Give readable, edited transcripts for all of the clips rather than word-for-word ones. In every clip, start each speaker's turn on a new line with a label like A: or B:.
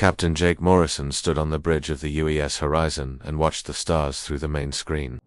A: Captain Jake Morrison stood on the bridge of the UES Horizon and watched the stars through the main screen.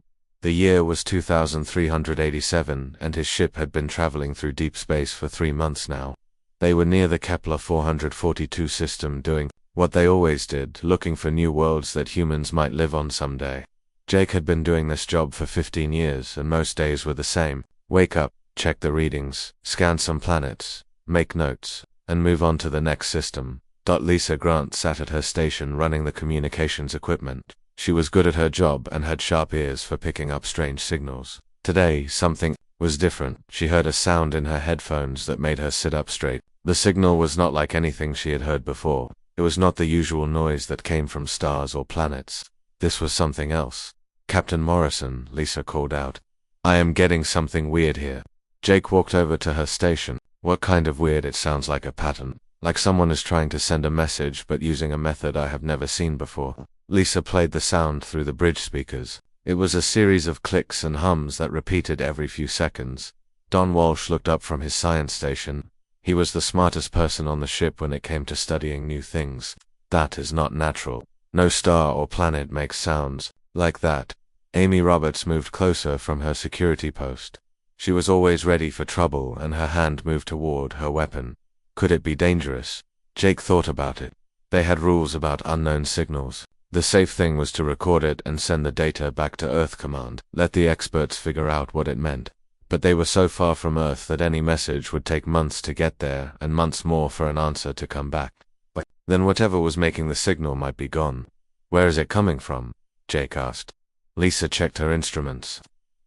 A: The year was 2387, and his ship had been traveling through deep space for 3 months now. They were near the Kepler 442 system, doing what they always did, looking for new worlds that humans might live on someday. Jake had been doing this job for 15 years, and most days were the same. Wake up, check the readings, scan some planets, make notes, and move on to the next system. Lisa Grant sat at her station running the communications equipment. She was good at her job and had sharp ears for picking up strange signals. Today, something was different. She heard a sound in her headphones that made her sit up straight. The signal was not like anything she had heard before. It was not the usual noise that came from stars or planets. This was something else. "Captain Morrison," Lisa called out. "I am getting something weird here." Jake walked over to her station. "What kind of weird?" "It sounds like a pattern. Like someone is trying to send a message but using a method I have never seen before." Lisa played the sound through the bridge speakers. It was a series of clicks and hums that repeated every few seconds. Don Walsh looked up from his science station. He was the smartest person on the ship when it came to studying new things. "That is not natural. No star or planet makes sounds like that." Amy Roberts moved closer from her security post. She was always ready for trouble, and her hand moved toward her weapon. Could it be dangerous? Jake thought about it. They had rules about unknown signals. The safe thing was to record it and send the data back to Earth Command. Let the experts figure out what it meant. But they were so far from Earth that any message would take months to get there, and months more for an answer to come back. But then whatever was making the signal might be gone. "Where is it coming from?" Jake asked. Lisa checked her instruments.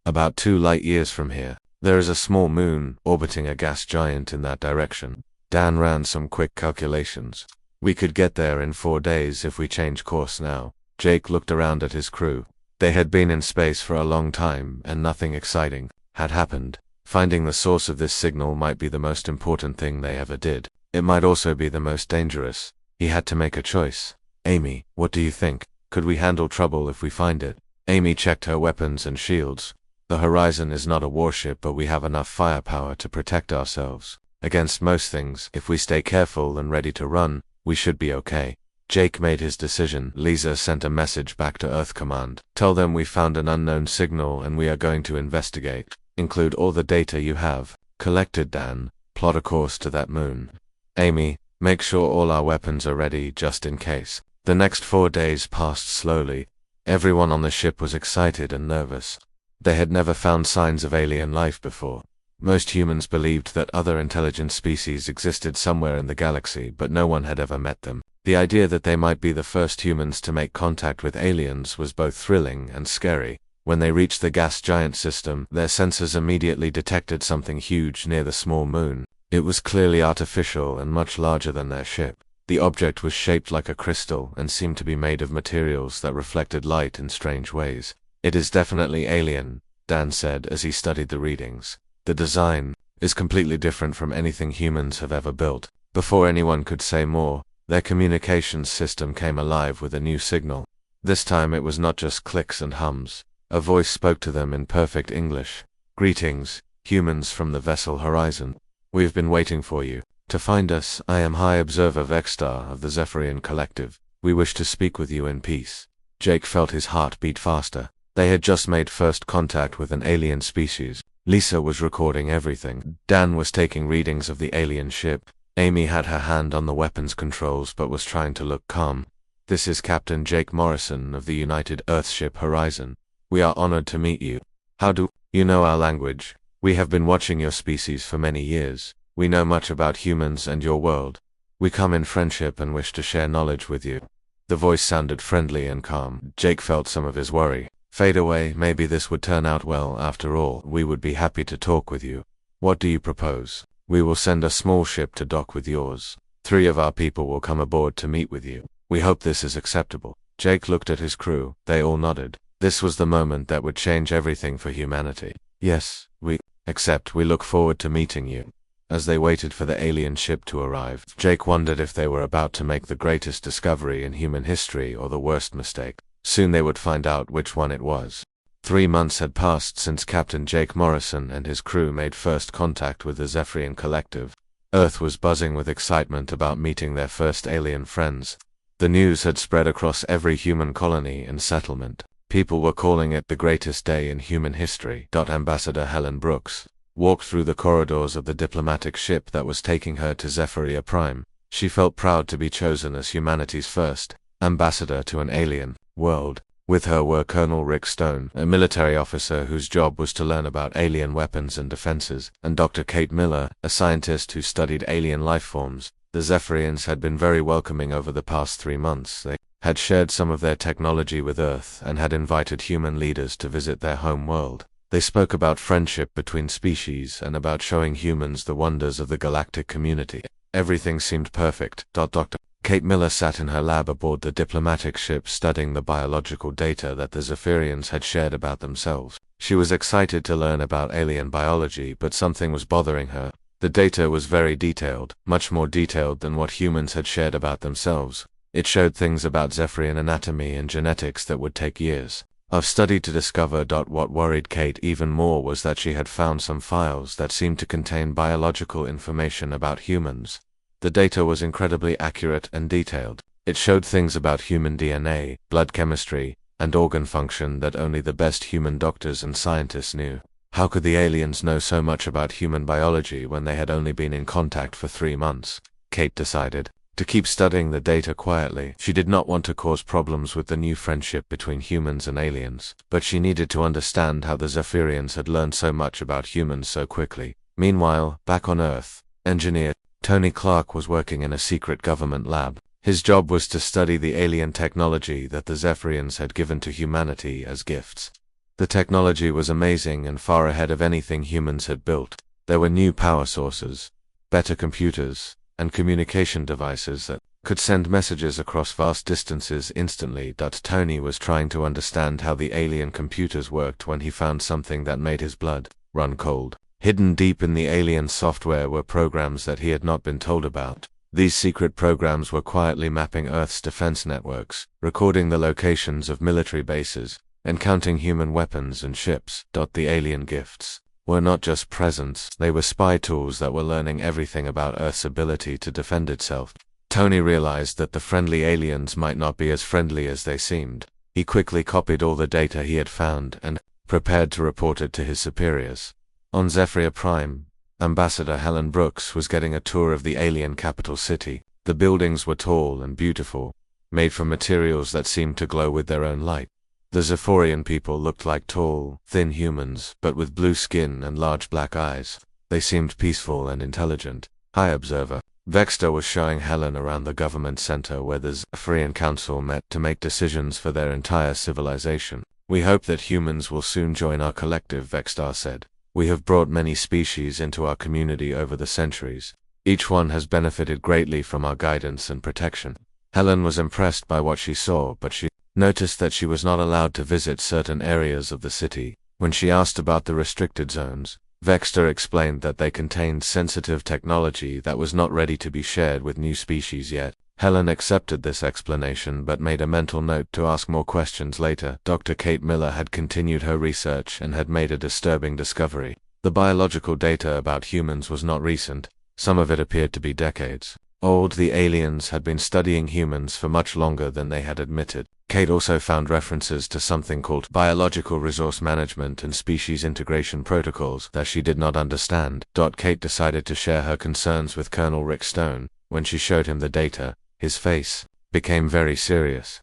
A: "About 2 light years from here. There is a small moon orbiting a gas giant in that direction." Dan ran some quick calculations. "We could get there in 4 days if we change course now." Jake looked around at his crew. They had been in space for a long time, and nothing exciting had happened. Finding the source of this signal might be the most important thing they ever did. It might also be the most dangerous. He had to make a choice. "Amy, what do you think? Could we handle trouble if we find it?" Amy checked her weapons and shields. "The Horizon is not a warship, but we have enough firepower to protect ourselves against most things. If we stay careful and ready to run, we should be okay." Jake made his decision. Lisa sent a message back to Earth Command. "Tell them we found an unknown signal and we are going to investigate. Include all the data you have collected, Dan. Plot a course to that moon. Amy, make sure all our weapons are ready just in case." The next 4 days passed slowly. Everyone on the ship was excited and nervous. They had never found signs of alien life before. Most humans believed that other intelligent species existed somewhere in the galaxy, but no one had ever met them. The idea that they might be the first humans to make contact with aliens was both thrilling and scary. When they reached the gas giant system, their sensors immediately detected something huge near the small moon. It was clearly artificial and much larger than their ship. The object was shaped like a crystal and seemed to be made of materials that reflected light in strange ways. "It is definitely alien," Dan said as he studied the readings. "The design is completely different from anything humans have ever built." Before anyone could say more, their communications system came alive with a new signal. This time it was not just clicks and hums. A voice spoke to them in perfect English. "Greetings, humans from the vessel Horizon. We've been waiting for you. To find us, I am High Observer Vexstar of the Zephyrian Collective. We wish to speak with you in peace." Jake felt his heart beat faster. They had just made first contact with an alien species. Lisa was recording everything. Dan was taking readings of the alien ship. Amy had her hand on the weapons controls but was trying to look calm. "This is Captain Jake Morrison of the United Earthship Horizon. We are honored to meet you. How do you know our language? We have been watching your species for many years. We know much about humans and your world. We come in friendship and wish to share knowledge with you." The voice sounded friendly and calm. Jake felt some of his worry fade away. Maybe this would turn out well after all. "We would be happy to talk with you. What do you propose?" "We will send a small ship to dock with yours. 3 of our people will come aboard to meet with you. We hope this is acceptable." Jake looked at his crew. They all nodded. This was the moment that would change everything for humanity. "Yes, we accept. We look forward to meeting you." As they waited for the alien ship to arrive, Jake wondered if they were about to make the greatest discovery in human history or the worst mistake. Soon they would find out which one it was. 3 months had passed since Captain Jake Morrison and his crew made first contact with the Zephyrian Collective. Earth was buzzing with excitement about meeting their first alien friends. The news had spread across every human colony and settlement. People were calling it the greatest day in human history. Ambassador Helen Brooks walked through the corridors of the diplomatic ship that was taking her to Zephyria Prime. She felt proud to be chosen as humanity's first ambassador to an alien world. With her were Colonel Rick Stone, a military officer whose job was to learn about alien weapons and defenses, and Dr. Kate Miller, a scientist who studied alien life forms. The Zephyrians had been very welcoming over the past 3 months. They had shared some of their technology with Earth and had invited human leaders to visit their home world. They spoke about friendship between species and about showing humans the wonders of the galactic community. Everything seemed perfect. Dr. Kate Miller sat in her lab aboard the diplomatic ship studying the biological data that the Zephyrians had shared about themselves. She was excited to learn about alien biology, but something was bothering her. The data was very detailed, much more detailed than what humans had shared about themselves. It showed things about Zephyrian anatomy and genetics that would take years of study to discover. What worried Kate even more was that she had found some files that seemed to contain biological information about humans. The data was incredibly accurate and detailed. It showed things about human DNA, blood chemistry, and organ function that only the best human doctors and scientists knew. How could the aliens know so much about human biology when they had only been in contact for 3 months? Kate decided to keep studying the data quietly. She did not want to cause problems with the new friendship between humans and aliens, but she needed to understand how the Zephyrians had learned so much about humans so quickly. Meanwhile, back on Earth, engineer Tony Clark was working in a secret government lab. His job was to study the alien technology that the Zephyrians had given to humanity as gifts. The technology was amazing and far ahead of anything humans had built. There were new power sources, better computers, and communication devices that could send messages across vast distances instantly. Tony was trying to understand how the alien computers worked when he found something that made his blood run cold. Hidden deep in the alien software were programs that he had not been told about. These secret programs were quietly mapping Earth's defense networks, recording the locations of military bases, and counting human weapons and ships. The alien gifts were not just presents, they were spy tools that were learning everything about Earth's ability to defend itself. Tony realized that the friendly aliens might not be as friendly as they seemed. He quickly copied all the data he had found and prepared to report it to his superiors. On Zephyria Prime, Ambassador Helen Brooks was getting a tour of the alien capital city. The buildings were tall and beautiful, made from materials that seemed to glow with their own light. The Zephyrian people looked like tall, thin humans, but with blue skin and large black eyes. They seemed peaceful and intelligent. High Observer Vexter was showing Helen around the government center where the Zephyrian Council met to make decisions for their entire civilization. "We hope that humans will soon join our collective," Vexter said. "We have brought many species into our community over the centuries. Each one has benefited greatly from our guidance and protection." Helen was impressed by what she saw, but she noticed that she was not allowed to visit certain areas of the city. When she asked about the restricted zones, Vexter explained that they contained sensitive technology that was not ready to be shared with new species yet. Helen accepted this explanation but made a mental note to ask more questions later. Dr. Kate Miller had continued her research and had made a disturbing discovery. The biological data about humans was not recent. Some of it appeared to be decades old. The aliens had been studying humans for much longer than they had admitted. Kate also found references to something called biological resource management and species integration protocols that she did not understand. Kate decided to share her concerns with Colonel Rick Stone. When she showed him the data, his face became very serious.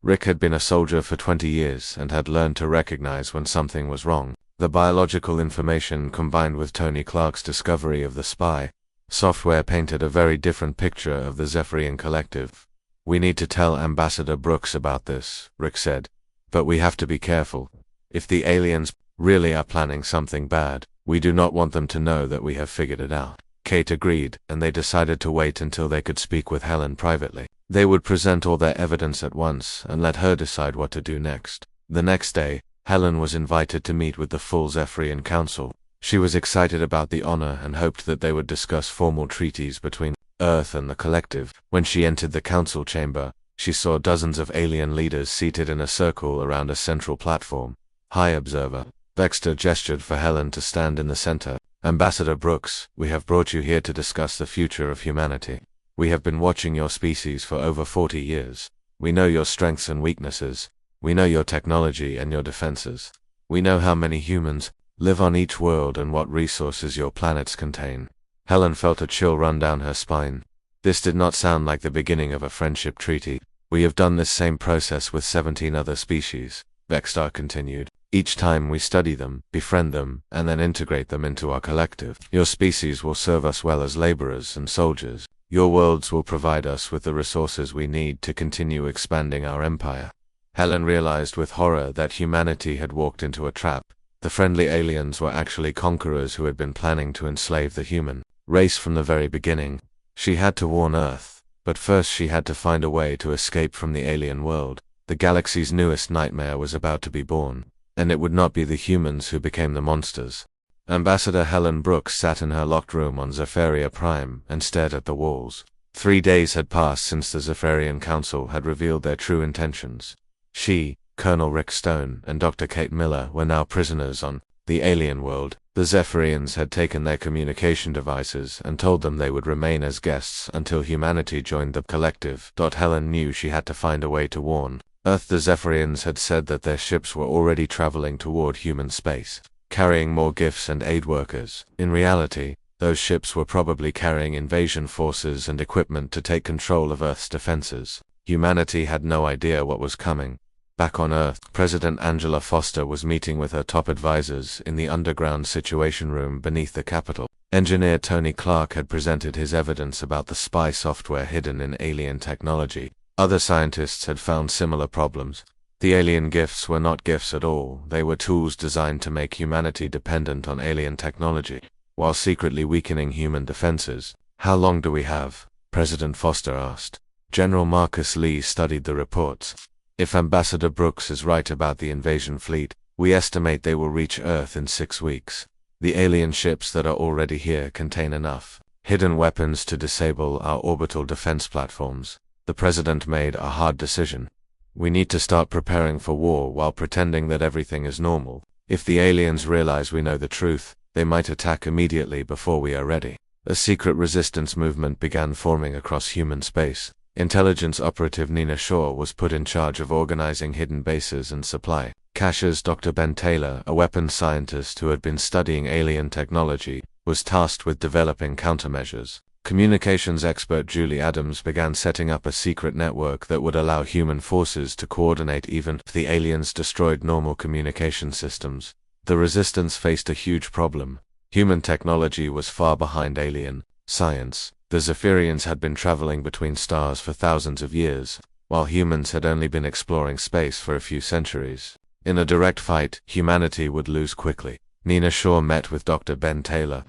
A: Rick had been a soldier for 20 years and had learned to recognize when something was wrong. The biological information combined with Tony Clark's discovery of the spy software painted a very different picture of the Zephyrian collective. "We need to tell Ambassador Brooks about this," Rick said. "But we have to be careful. If the aliens really are planning something bad, we do not want them to know that we have figured it out." Kate agreed, and they decided to wait until they could speak with Helen privately. They would present all their evidence at once and let her decide what to do next. The next day, Helen was invited to meet with the full Zephyrian Council. She was excited about the honor and hoped that they would discuss formal treaties between Earth and the collective. When she entered the council chamber, she saw dozens of alien leaders seated in a circle around a central platform. "High Observer." Vexter gestured for Helen to stand in the center. "Ambassador Brooks, we have brought you here to discuss the future of humanity. We have been watching your species for over 40 years. We know your strengths and weaknesses. We know your technology and your defenses. We know how many humans live on each world and what resources your planets contain. Helen felt a chill run down her spine. This did not sound like the beginning of a friendship treaty. We have done this same process with 17 other species, Vexstar continued. Each time we study them, befriend them, and then integrate them into our collective. Your species will serve us well as laborers and soldiers. Your worlds will provide us with the resources we need to continue expanding our empire. Helen realized with horror that humanity had walked into a trap. The friendly aliens were actually conquerors who had been planning to enslave the human race from the very beginning. She had to warn Earth, but first she had to find a way to escape from the alien world. The galaxy's newest nightmare was about to be born, and it would not be the humans who became the monsters. Ambassador Helen Brooks sat in her locked room on Zephyria Prime and stared at the walls. 3 days had passed since the Zephyrian Council had revealed their true intentions. She, Colonel Rick Stone, and Dr. Kate Miller were now prisoners on the alien world. The Zephyrians had taken their communication devices and told them they would remain as guests until humanity joined the collective. Helen knew she had to find a way to warn Earth. The Zephyrians had said that their ships were already traveling toward human space, carrying more gifts and aid workers. In reality, those ships were probably carrying invasion forces and equipment to take control of Earth's defenses. Humanity had no idea what was coming. Back on Earth, President Angela Foster was meeting with her top advisors in the underground situation room beneath the Capitol. Engineer Tony Clark had presented his evidence about the spy software hidden in alien technology. Other scientists had found similar problems. The alien gifts were not gifts at all. They were tools designed to make humanity dependent on alien technology, while secretly weakening human defenses. How long do we have? President Foster asked. General Marcus Lee studied the reports. If Ambassador Brooks is right about the invasion fleet, we estimate they will reach Earth in 6 weeks. The alien ships that are already here contain enough hidden weapons to disable our orbital defense platforms. The President made a hard decision. We need to start preparing for war while pretending that everything is normal. If the aliens realize we know the truth, they might attack immediately before we are ready. A secret resistance movement began forming across human space. Intelligence operative Nina Shaw was put in charge of organizing hidden bases and supply caches. Dr. Ben Taylor, a weapons scientist who had been studying alien technology, was tasked with developing countermeasures. Communications expert Julie Adams began setting up a secret network that would allow human forces to coordinate even if the aliens destroyed normal communication systems. The resistance faced a huge problem. Human technology was far behind alien science. The Zephyrians had been traveling between stars for thousands of years, while humans had only been exploring space for a few centuries. In a direct fight, humanity would lose quickly. Nina Shaw met with Dr. Ben Taylor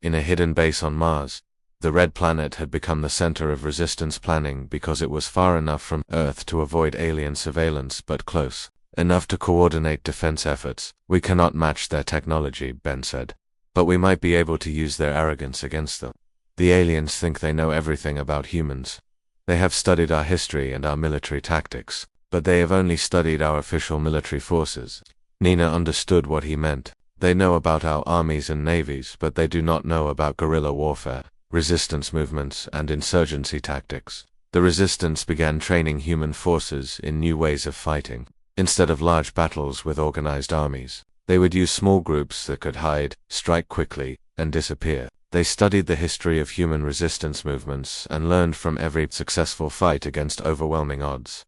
A: in a hidden base on Mars. The Red Planet had become the center of resistance planning because it was far enough from Earth to avoid alien surveillance but close enough to coordinate defense efforts. We cannot match their technology, Ben said, but we might be able to use their arrogance against them. The aliens think they know everything about humans. They have studied our history and our military tactics, but they have only studied our official military forces. Nina understood what he meant. They know about our armies and navies, but they do not know about guerrilla warfare, resistance movements, and insurgency tactics. The resistance began training human forces in new ways of fighting. Instead of large battles with organized armies, they would use small groups that could hide, strike quickly, and disappear. They studied the history of human resistance movements and learned from every successful fight against overwhelming odds.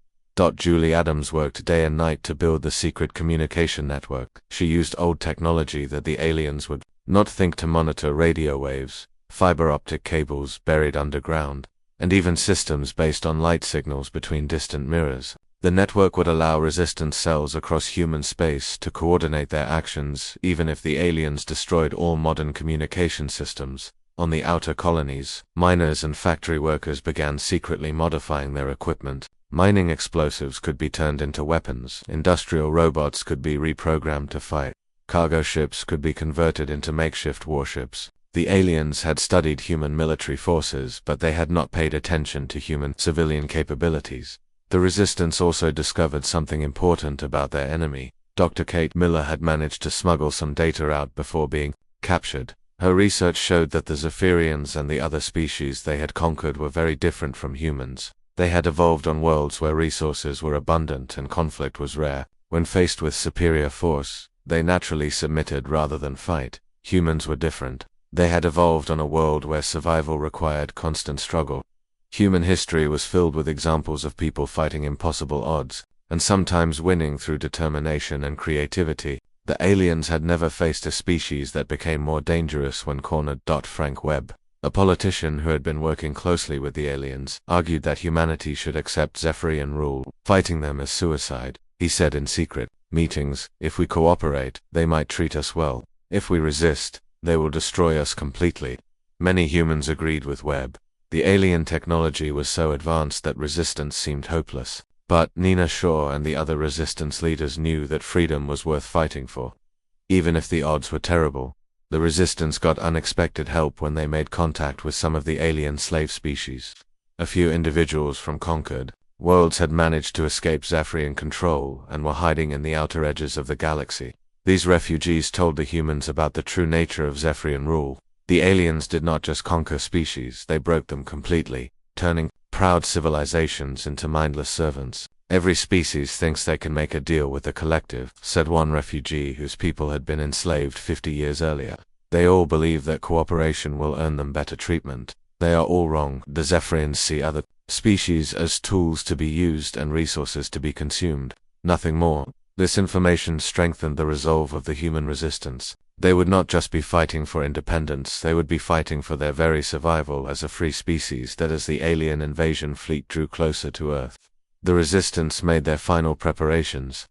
A: Julie Adams worked day and night to build the secret communication network. She used old technology that the aliens would not think to monitor radio waves, fiber optic cables buried underground, and even systems based on light signals between distant mirrors. The network would allow resistance cells across human space to coordinate their actions even if the aliens destroyed all modern communication systems. On the outer colonies, miners and factory workers began secretly modifying their equipment. Mining explosives could be turned into weapons, industrial robots could be reprogrammed to fight, cargo ships could be converted into makeshift warships. The aliens had studied human military forces, but they had not paid attention to human civilian capabilities. The resistance also discovered something important about their enemy. Dr. Kate Miller had managed to smuggle some data out before being captured. Her research showed that the Zephyrians and the other species they had conquered were very different from humans. They had evolved on worlds where resources were abundant and conflict was rare. When faced with superior force, they naturally submitted rather than fight. Humans were different. They had evolved on a world where survival required constant struggle. Human history was filled with examples of people fighting impossible odds, and sometimes winning through determination and creativity. The aliens had never faced a species that became more dangerous when cornered. Frank Webb, a politician who had been working closely with the aliens, argued that humanity should accept Zephyrian rule. Fighting them is suicide, he said in secret meetings. If we cooperate, they might treat us well. If we resist, they will destroy us completely. Many humans agreed with Webb. The alien technology was so advanced that resistance seemed hopeless. But Nina Shaw and the other resistance leaders knew that freedom was worth fighting for. Even if the odds were terrible, the resistance got unexpected help when they made contact with some of the alien slave species. A few individuals from conquered worlds had managed to escape Zephyrian control and were hiding in the outer edges of the galaxy. These refugees told the humans about the true nature of Zephyrian rule. The aliens did not just conquer species, they broke them completely, turning proud civilizations into mindless servants. Every species thinks they can make a deal with the collective, said one refugee whose people had been enslaved 50 years earlier. They all believe that cooperation will earn them better treatment. They are all wrong. The Zephyrians see other species as tools to be used and resources to be consumed. Nothing more. This information strengthened the resolve of the human resistance. They would not just be fighting for independence, they would be fighting for their very survival as a free species. That as the alien invasion fleet drew closer to Earth, the resistance made their final preparations.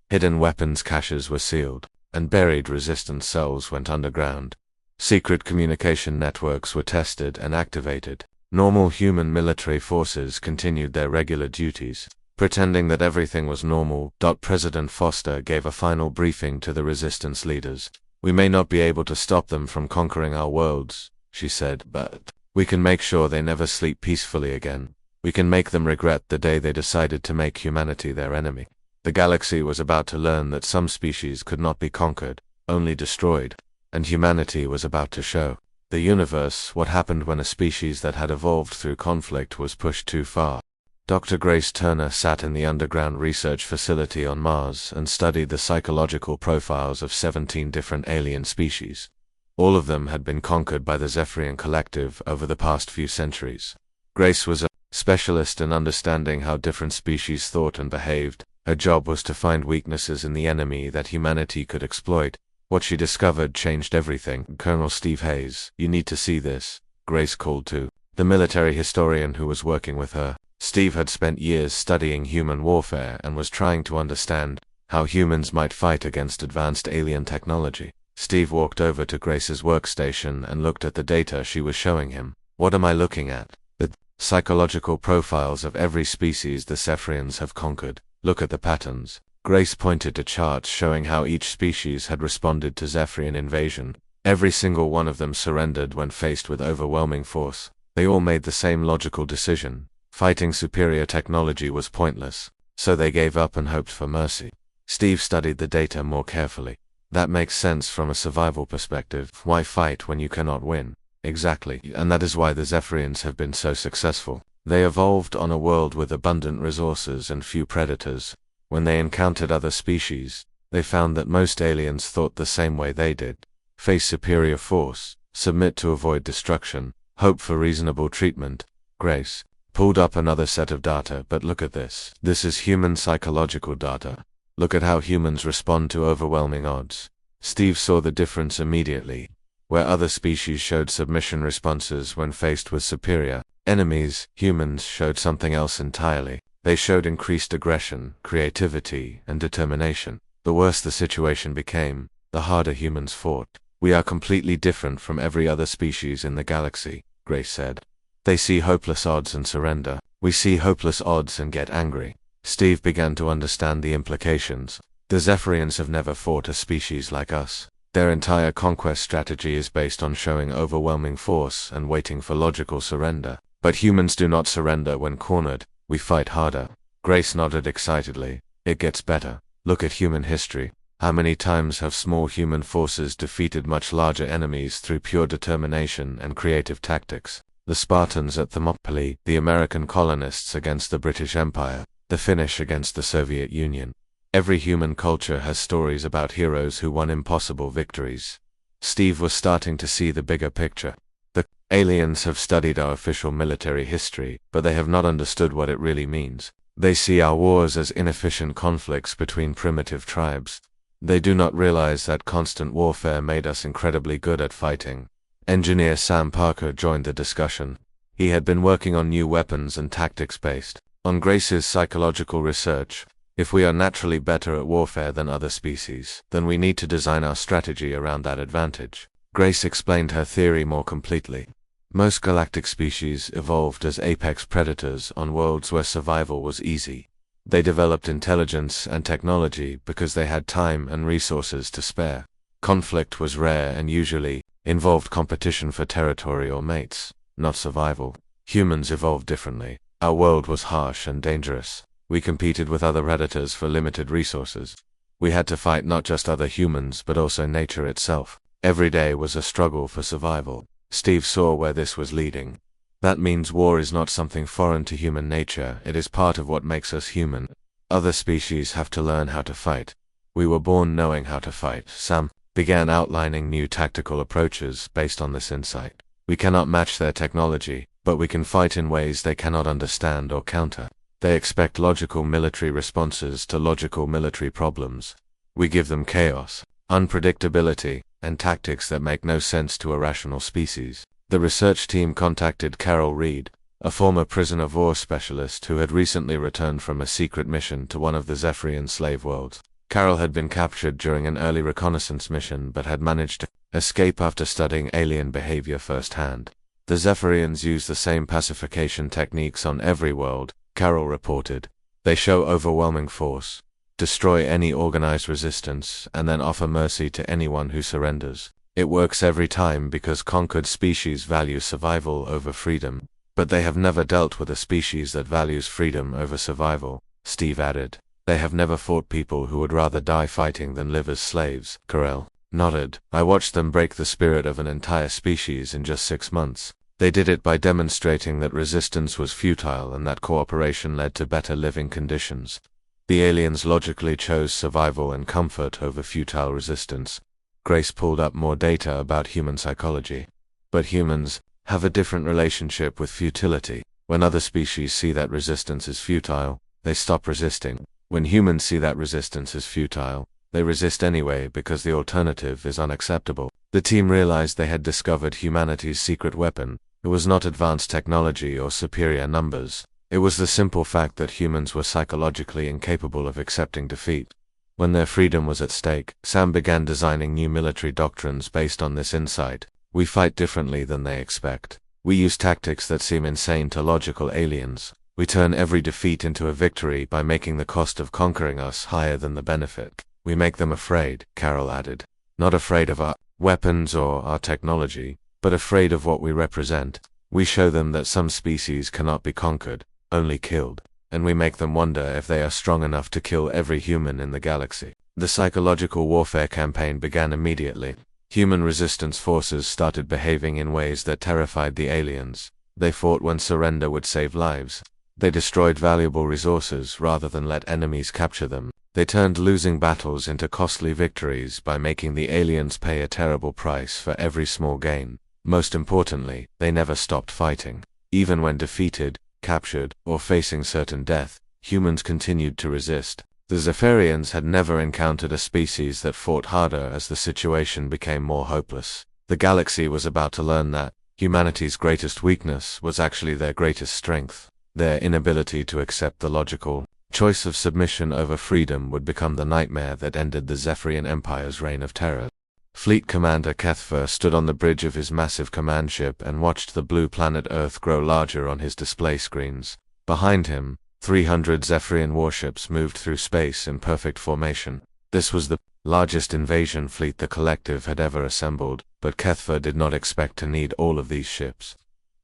A: Hidden weapons caches were sealed, and buried resistance cells went underground. Secret communication networks were tested and activated. Normal human military forces continued their regular duties, pretending that everything was normal. President Foster gave a final briefing to the resistance leaders. We may not be able to stop them from conquering our worlds, she said, but we can make sure they never sleep peacefully again. We can make them regret the day they decided to make humanity their enemy. The galaxy was about to learn that some species could not be conquered, only destroyed, and humanity was about to show the universe what happened when a species that had evolved through conflict was pushed too far. Dr. Grace Turner sat in the underground research facility on Mars and studied the psychological profiles of 17 different alien species. All of them had been conquered by the Zephyrian collective over the past few centuries. Grace was a specialist in understanding how different species thought and behaved. Her job was to find weaknesses in the enemy that humanity could exploit. What she discovered changed everything. Colonel Steve Hayes, you need to see this, Grace called to the military historian who was working with her. Steve had spent years studying human warfare and was trying to understand how humans might fight against advanced alien technology. Steve walked over to Grace's workstation and looked at the data she was showing him. What am I looking at? The psychological profiles of every species the Zephyrians have conquered. Look at the patterns. Grace pointed to charts showing how each species had responded to Zephyrian invasion. Every single one of them surrendered when faced with overwhelming force. They all made the same logical decision. Fighting superior technology was pointless, so they gave up and hoped for mercy. Steve studied the data more carefully. That makes sense from a survival perspective. Why fight when you cannot win? Exactly, and that is why the Zephyrians have been so successful. They evolved on a world with abundant resources and few predators. When they encountered other species, they found that most aliens thought the same way they did. Face superior force, submit to avoid destruction, hope for reasonable treatment. Grace pulled up another set of data, but look at this. This is human psychological data. Look at how humans respond to overwhelming odds. Steve saw the difference immediately. Where other species showed submission responses when faced with superior enemies, humans showed something else entirely. They showed increased aggression, creativity, and determination. The worse the situation became, the harder humans fought. We are completely different from every other species in the galaxy, Grace said. They see hopeless odds and surrender. We see hopeless odds and get angry. Steve began to understand the implications. The Zephyrians have never fought a species like us. Their entire conquest strategy is based on showing overwhelming force and waiting for logical surrender. But humans do not surrender when cornered. We fight harder. Grace nodded excitedly. It gets better. Look at human history. How many times have small human forces defeated much larger enemies through pure determination and creative tactics? The Spartans at Thermopylae, the American colonists against the British Empire, the Finnish against the Soviet Union. Every human culture has stories about heroes who won impossible victories. Steve was starting to see the bigger picture. The aliens have studied our official military history, but they have not understood what it really means. They see our wars as inefficient conflicts between primitive tribes. They do not realize that constant warfare made us incredibly good at fighting. Engineer Sam Parker joined the discussion. He had been working on new weapons and tactics based on Grace's psychological research. If we are naturally better at warfare than other species, then we need to design our strategy around that advantage. Grace explained her theory more completely. Most galactic species evolved as apex predators on worlds where survival was easy. They developed intelligence and technology because they had time and resources to spare. Conflict was rare and usually involved competition for territory or mates, not survival. Humans evolved differently. Our world was harsh and dangerous. We competed with other predators for limited resources. We had to fight not just other humans but also nature itself. Every day was a struggle for survival. Steve saw where this was leading. That means war is not something foreign to human nature, it is part of what makes us human. Other species have to learn how to fight. We were born knowing how to fight. Sam began outlining new tactical approaches based on this insight. We cannot match their technology, but we can fight in ways they cannot understand or counter. They expect logical military responses to logical military problems. We give them chaos, unpredictability, and tactics that make no sense to a rational species. The research team contacted Carol Reed, a former prisoner of war specialist who had recently returned from a secret mission to one of the Zephyrian slave worlds. Carol had been captured during an early reconnaissance mission but had managed to escape after studying alien behavior firsthand. The Zephyrians use the same pacification techniques on every world, Carol reported. They show overwhelming force, destroy any organized resistance, and then offer mercy to anyone who surrenders. It works every time because conquered species value survival over freedom. But they have never dealt with a species that values freedom over survival, Steve added. They have never fought people who would rather die fighting than live as slaves. Carell nodded. I watched them break the spirit of an entire species in just 6 months. They did it by demonstrating that resistance was futile and that cooperation led to better living conditions. The aliens logically chose survival and comfort over futile resistance. Grace pulled up more data about human psychology. But humans have a different relationship with futility. When other species see that resistance is futile, they stop resisting. When humans see that resistance is futile, they resist anyway because the alternative is unacceptable. The team realized they had discovered humanity's secret weapon. It was not advanced technology or superior numbers. It was the simple fact that humans were psychologically incapable of accepting defeat. When their freedom was at stake, Sam began designing new military doctrines based on this insight. We fight differently than they expect. We use tactics that seem insane to logical aliens. We turn every defeat into a victory by making the cost of conquering us higher than the benefit. We make them afraid, Carol added. Not afraid of our weapons or our technology, but afraid of what we represent. We show them that some species cannot be conquered, only killed. And we make them wonder if they are strong enough to kill every human in the galaxy. The psychological warfare campaign began immediately. Human resistance forces started behaving in ways that terrified the aliens. They fought when surrender would save lives. They destroyed valuable resources rather than let enemies capture them. They turned losing battles into costly victories by making the aliens pay a terrible price for every small gain. Most importantly, they never stopped fighting. Even when defeated, captured, or facing certain death, humans continued to resist. The Zephyrians had never encountered a species that fought harder as the situation became more hopeless. The galaxy was about to learn that humanity's greatest weakness was actually their greatest strength. Their inability to accept the logical choice of submission over freedom would become the nightmare that ended the Zephyrian Empire's reign of terror. Fleet Commander Kethfer stood on the bridge of his massive command ship and watched the blue planet Earth grow larger on his display screens. Behind him, 300 Zephyrian warships moved through space in perfect formation. This was the largest invasion fleet the Collective had ever assembled, but Kethfer did not expect to need all of these ships.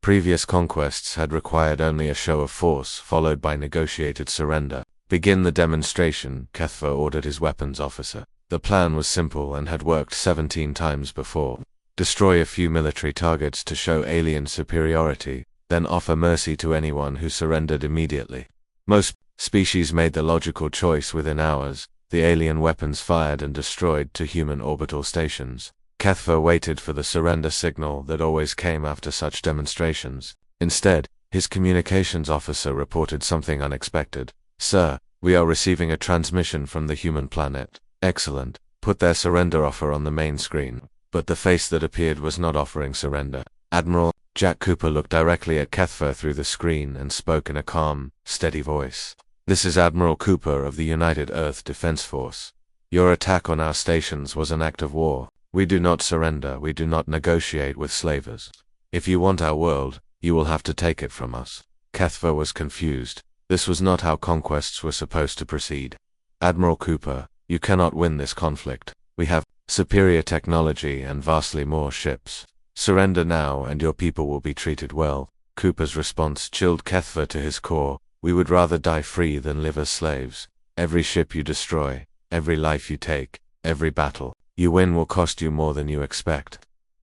A: Previous conquests had required only a show of force followed by negotiated surrender. Begin the demonstration, Kethfer ordered his weapons officer. The plan was simple and had worked 17 times before. Destroy a few military targets to show alien superiority, then offer mercy to anyone who surrendered immediately. Most species made the logical choice within hours. The alien weapons fired and destroyed to human orbital stations. Kethva waited for the surrender signal that always came after such demonstrations. Instead, his communications officer reported something unexpected. "Sir, we are receiving a transmission from the human planet." "Excellent. Put their surrender offer on the main screen." But the face that appeared was not offering surrender. "Admiral." Jack Cooper looked directly at Kethva through the screen and spoke in a calm, steady voice. "This is Admiral Cooper of the United Earth Defense Force. Your attack on our stations was an act of war. We do not surrender, we do not negotiate with slavers. If you want our world, you will have to take it from us." Kethva was confused. This was not how conquests were supposed to proceed. "Admiral Cooper, you cannot win this conflict. We have superior technology and vastly more ships. Surrender now and your people will be treated well." Cooper's response chilled Kethva to his core. "We would rather die free than live as slaves. Every ship you destroy, every life you take, every battle you win will cost you more than you expect.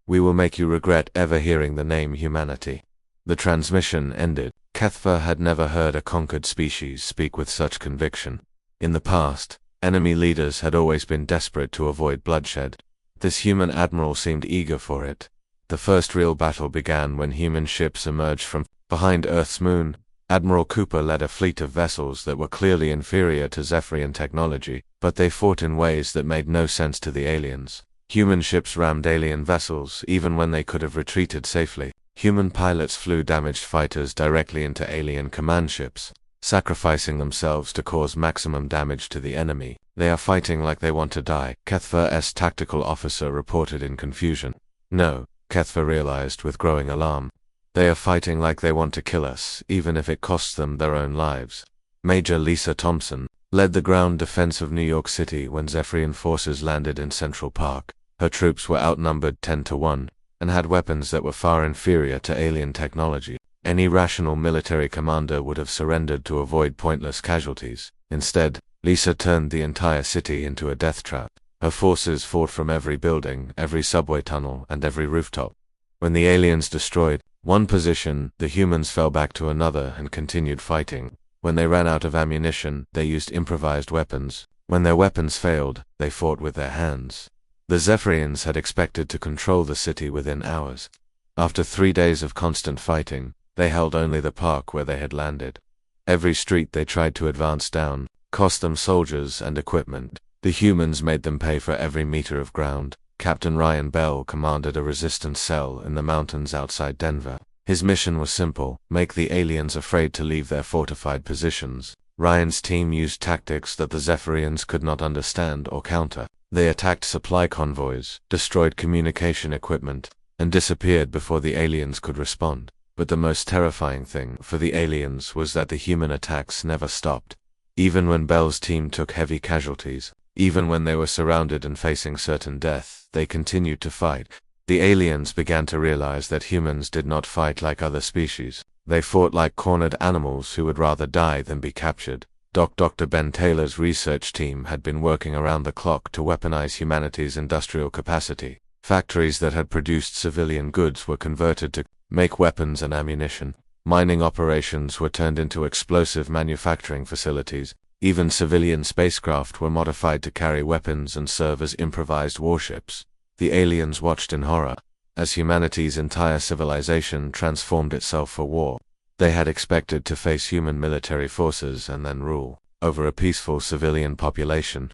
A: We will make you regret ever hearing the name humanity." The transmission ended. Kethva had never heard a conquered species speak with such conviction. In the past, enemy leaders had always been desperate to avoid bloodshed. This human admiral seemed eager for it. The first real battle began when human ships emerged from behind Earth's moon. Admiral Cooper led a fleet of vessels that were clearly inferior to Zephyrian technology, but they fought in ways that made no sense to the aliens. Human ships rammed alien vessels, even when they could have retreated safely. Human pilots flew damaged fighters directly into alien command ships, sacrificing themselves to cause maximum damage to the enemy. "They are fighting like they want to die," Kethva's tactical officer reported in confusion. "No," Kethva realized with growing alarm. "They are fighting like they want to kill us, even if it costs them their own lives." Major Lisa Thompson led the ground defense of New York City when Zephyrian forces landed in Central Park. Her troops were outnumbered 10-1, and had weapons that were far inferior to alien technology. Any rational military commander would have surrendered to avoid pointless casualties. Instead, Lisa turned the entire city into a death trap. Her forces fought from every building, every subway tunnel, and every rooftop. When the aliens destroyed one position, the humans fell back to another and continued fighting. When they ran out of ammunition, they used improvised weapons. When their weapons failed, they fought with their hands. The Zephyrians had expected to control the city within hours. After 3 days of constant fighting, they held only the park where they had landed. Every street they tried to advance down cost them soldiers and equipment. The humans made them pay for every meter of ground. Captain Ryan Bell commanded a resistance cell in the mountains outside Denver. His mission was simple: make the aliens afraid to leave their fortified positions. Ryan's team used tactics that the Zephyrians could not understand or counter. They attacked supply convoys, destroyed communication equipment, and disappeared before the aliens could respond. But the most terrifying thing for the aliens was that the human attacks never stopped. Even when Bell's team took heavy casualties, even when they were surrounded and facing certain death, they continued to fight. The aliens began to realize that humans did not fight like other species. They fought like cornered animals who would rather die than be captured. Dr. Ben Taylor's research team had been working around the clock to weaponize humanity's industrial capacity. Factories that had produced civilian goods were converted to make weapons and ammunition. Mining operations were turned into explosive manufacturing facilities. Even civilian spacecraft were modified to carry weapons and serve as improvised warships. The aliens watched in horror as humanity's entire civilization transformed itself for war. They had expected to face human military forces and then rule over a peaceful civilian population.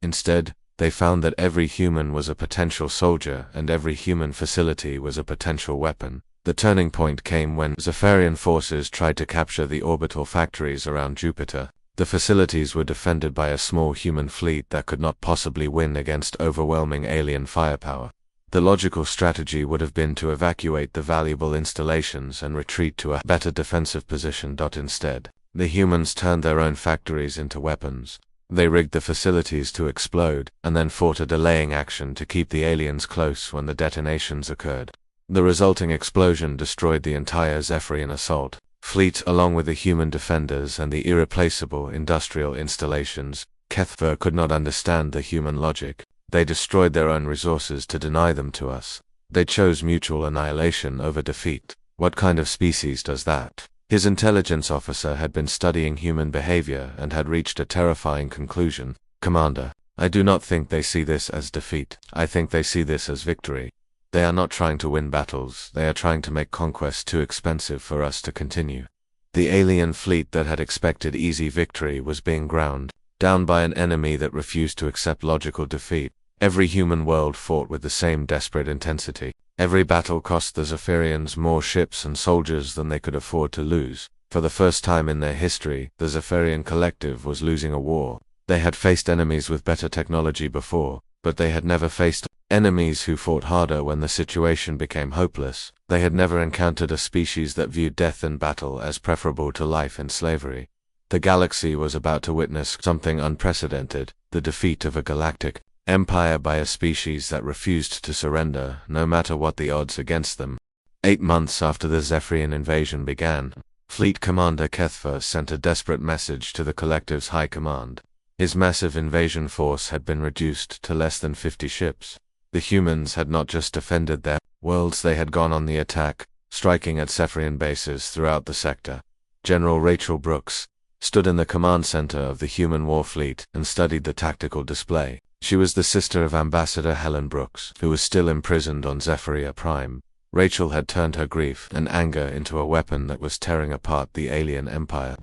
A: Instead, they found that every human was a potential soldier and every human facility was a potential weapon. The turning point came when Zephyrian forces tried to capture the orbital factories around Jupiter. The facilities were defended by a small human fleet that could not possibly win against overwhelming alien firepower. The logical strategy would have been to evacuate the valuable installations and retreat to a better defensive position. Instead, the humans turned their own factories into weapons. They rigged the facilities to explode, and then fought a delaying action to keep the aliens close when the detonations occurred. The resulting explosion destroyed the entire Zephyrian assault fleet along with the human defenders and the irreplaceable industrial installations. Kethver could not understand the human logic. They destroyed their own resources to deny them to us. They chose mutual annihilation over defeat. What kind of species does that? His intelligence officer had been studying human behavior and had reached a terrifying conclusion. Commander, I do not think they see this as defeat. I think they see this as victory. They are not trying to win battles. They are trying to make conquest too expensive for us to continue. The alien fleet that had expected easy victory was being ground down by an enemy that refused to accept logical defeat. Every human world fought with the same desperate intensity. Every battle cost the Zephyrians more ships and soldiers than they could afford to lose. For the first time in their history, the Zephyrian collective was losing a war. They had faced enemies with better technology before, but they had never faced enemies who fought harder when the situation became hopeless. They had never encountered a species that viewed death in battle as preferable to life in slavery. The galaxy was about to witness something unprecedented, the defeat of a galactic empire by a species that refused to surrender, no matter what the odds against them. 8 months after the Zephyrian invasion began, Fleet Commander Kethver sent a desperate message to the collective's high command. His massive invasion force had been reduced to less than 50 ships. The humans had not just defended their worlds, they had gone on the attack, striking at Zephyrian bases throughout the sector. General Rachel Brooks stood in the command center of the human war fleet and studied the tactical display. She was the sister of Ambassador Helen Brooks, who was still imprisoned on Zephyria Prime. Rachel had turned her grief and anger into a weapon that was tearing apart the alien empire.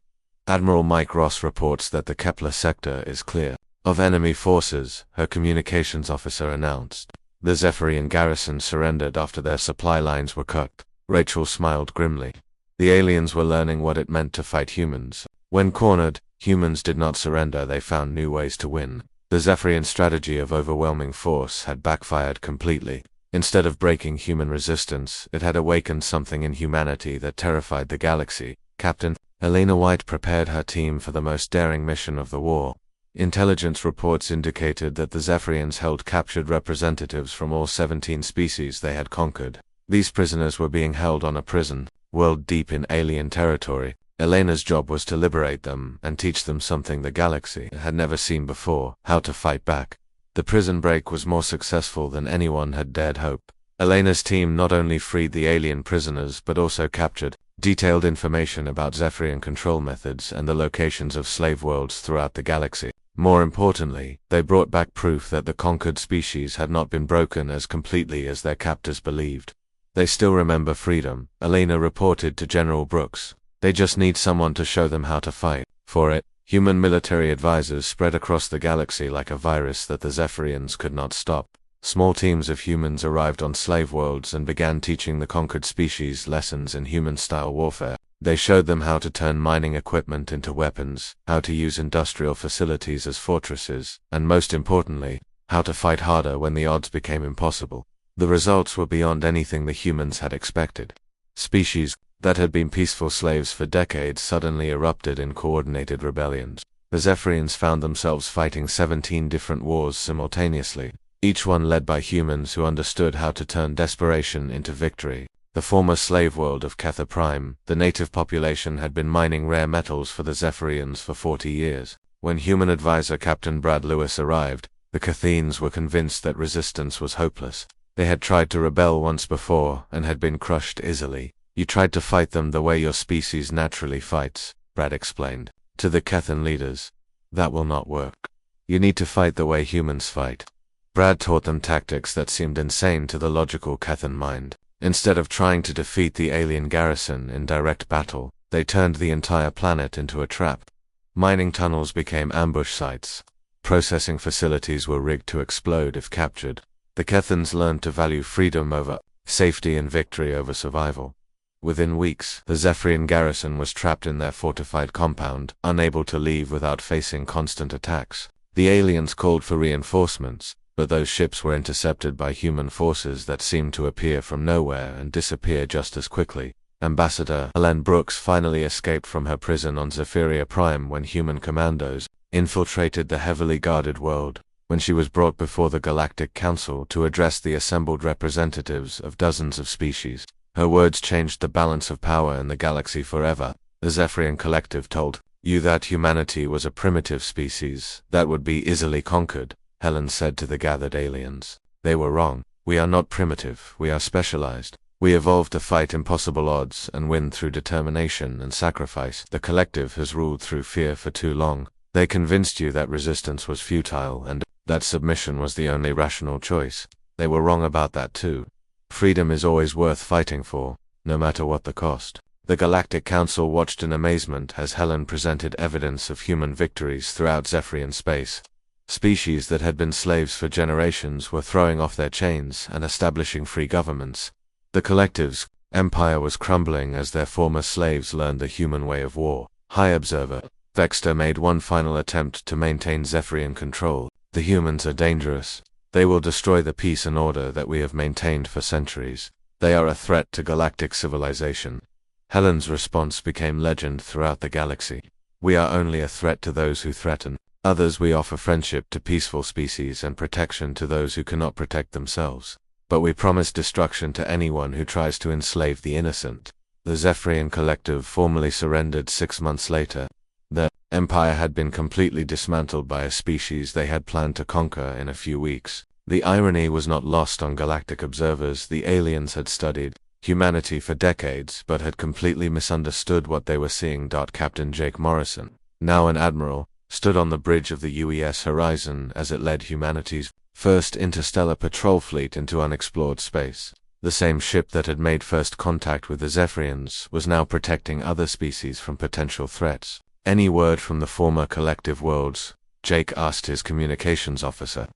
A: Admiral Mike Ross reports that the Kepler sector is clear of enemy forces, her communications officer announced. The Zephyrian garrison surrendered after their supply lines were cut. Rachel smiled grimly. The aliens were learning what it meant to fight humans. When cornered, humans did not surrender, they found new ways to win. The Zephyrian strategy of overwhelming force had backfired completely. Instead of breaking human resistance, it had awakened something in humanity that terrified the galaxy. Captain Elena White prepared her team for the most daring mission of the war. Intelligence reports indicated that the Zephyrians held captured representatives from all 17 species they had conquered. These prisoners were being held on a prison world deep in alien territory. Elena's job was to liberate them and teach them something the galaxy had never seen before: how to fight back. The prison break was more successful than anyone had dared hope. Elena's team not only freed the alien prisoners but also captured detailed information about Zephyrian control methods and the locations of slave worlds throughout the galaxy. More importantly, they brought back proof that the conquered species had not been broken as completely as their captors believed. They still remember freedom, Elena reported to General Brooks. They just need someone to show them how to fight. For it, human military advisors spread across the galaxy like a virus that the Zephyrians could not stop. Small teams of humans arrived on slave worlds and began teaching the conquered species lessons in human-style warfare. They showed them how to turn mining equipment into weapons, how to use industrial facilities as fortresses, and most importantly, how to fight harder when the odds became impossible. The results were beyond anything the humans had expected. Species that had been peaceful slaves for decades suddenly erupted in coordinated rebellions. The Zephyrians found themselves fighting 17 different wars simultaneously, each one led by humans who understood how to turn desperation into victory. The former slave world of Kether Prime, the native population had been mining rare metals for the Zephyrians for 40 years. When human advisor Captain Brad Lewis arrived, the Cathines were convinced that resistance was hopeless. They had tried to rebel once before and had been crushed easily. You tried to fight them the way your species naturally fights, Brad explained to the Kethan leaders. That will not work. You need to fight the way humans fight. Brad taught them tactics that seemed insane to the logical Kethan mind. Instead of trying to defeat the alien garrison in direct battle, they turned the entire planet into a trap. Mining tunnels became ambush sites. Processing facilities were rigged to explode if captured. The Kethans learned to value freedom over safety and victory over survival. Within weeks, the Zephyrian garrison was trapped in their fortified compound, unable to leave without facing constant attacks. The aliens called for reinforcements, but those ships were intercepted by human forces that seemed to appear from nowhere and disappear just as quickly. Ambassador Helen Brooks finally escaped from her prison on Zephyria Prime when human commandos infiltrated the heavily guarded world. When she was brought before the Galactic Council to address the assembled representatives of dozens of species, her words changed the balance of power in the galaxy forever. The Zephyrian collective told You that humanity was a primitive species that would be easily conquered, Helen said to the gathered aliens. They were wrong. We are not primitive, we are specialized. We evolved to fight impossible odds and win through determination and sacrifice. The collective has ruled through fear for too long. They convinced you that resistance was futile and that submission was the only rational choice. They were wrong about that too. Freedom is always worth fighting for, no matter what the cost. The Galactic Council watched in amazement as Helen presented evidence of human victories throughout Zephyrian space. Species that had been slaves for generations were throwing off their chains and establishing free governments. The collective's empire was crumbling as their former slaves learned the human way of war. High Observer Vexter made one final attempt to maintain Zephyrian control. The humans are dangerous. They will destroy the peace and order that we have maintained for centuries. They are a threat to galactic civilization. Helen's response became legend throughout the galaxy. We are only a threat to those who threaten. Others we offer friendship to peaceful species and protection to those who cannot protect themselves. But we promise destruction to anyone who tries to enslave the innocent. The Zephyrian collective formally surrendered 6 months later. Their empire had been completely dismantled by a species they had planned to conquer in a few weeks. The irony was not lost on galactic observers. The aliens had studied humanity for decades but had completely misunderstood what they were seeing. Captain Jake Morrison, now an admiral, stood on the bridge of the UES Horizon as it led humanity's first interstellar patrol fleet into unexplored space. The same ship that had made first contact with the Zephyrians was now protecting other species from potential threats. Any word from the former collective worlds? Jake asked his communications officer.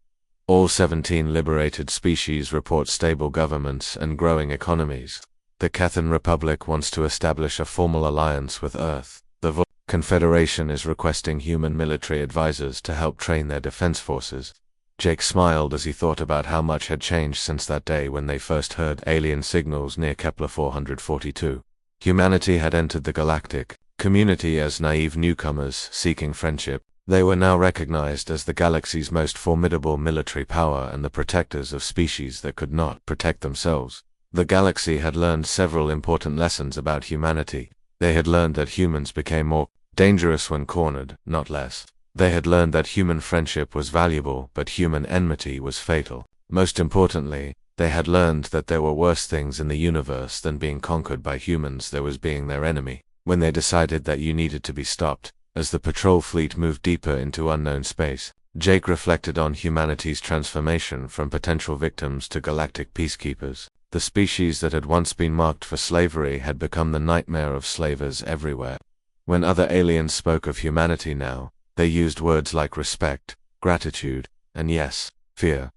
A: All 17 liberated species report stable governments and growing economies. The Cathan Republic wants to establish a formal alliance with Earth. The Confederation is requesting human military advisors to help train their defense forces. Jake smiled as he thought about how much had changed since that day when they first heard alien signals near Kepler 442. Humanity had entered the galactic community as naive newcomers seeking friendship. They were now recognized as the galaxy's most formidable military power and the protectors of species that could not protect themselves. The galaxy had learned several important lessons about humanity. They had learned that humans became more dangerous when cornered, not less. They had learned that human friendship was valuable, but human enmity was fatal. Most importantly, they had learned that there were worse things in the universe than being conquered by humans. There was being their enemy. When they decided that you needed to be stopped, as the patrol fleet moved deeper into unknown space, Jake reflected on humanity's transformation from potential victims to galactic peacekeepers. The species that had once been marked for slavery had become the nightmare of slavers everywhere. When other aliens spoke of humanity now, they used words like respect, gratitude, and yes, fear.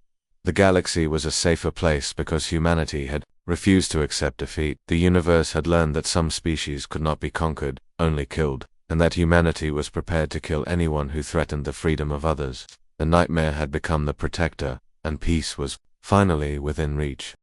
A: The galaxy was a safer place because humanity had refused to accept defeat. The universe had learned that some species could not be conquered, only killed, and that humanity was prepared to kill anyone who threatened the freedom of others. The nightmare had become the protector, and peace was finally within reach.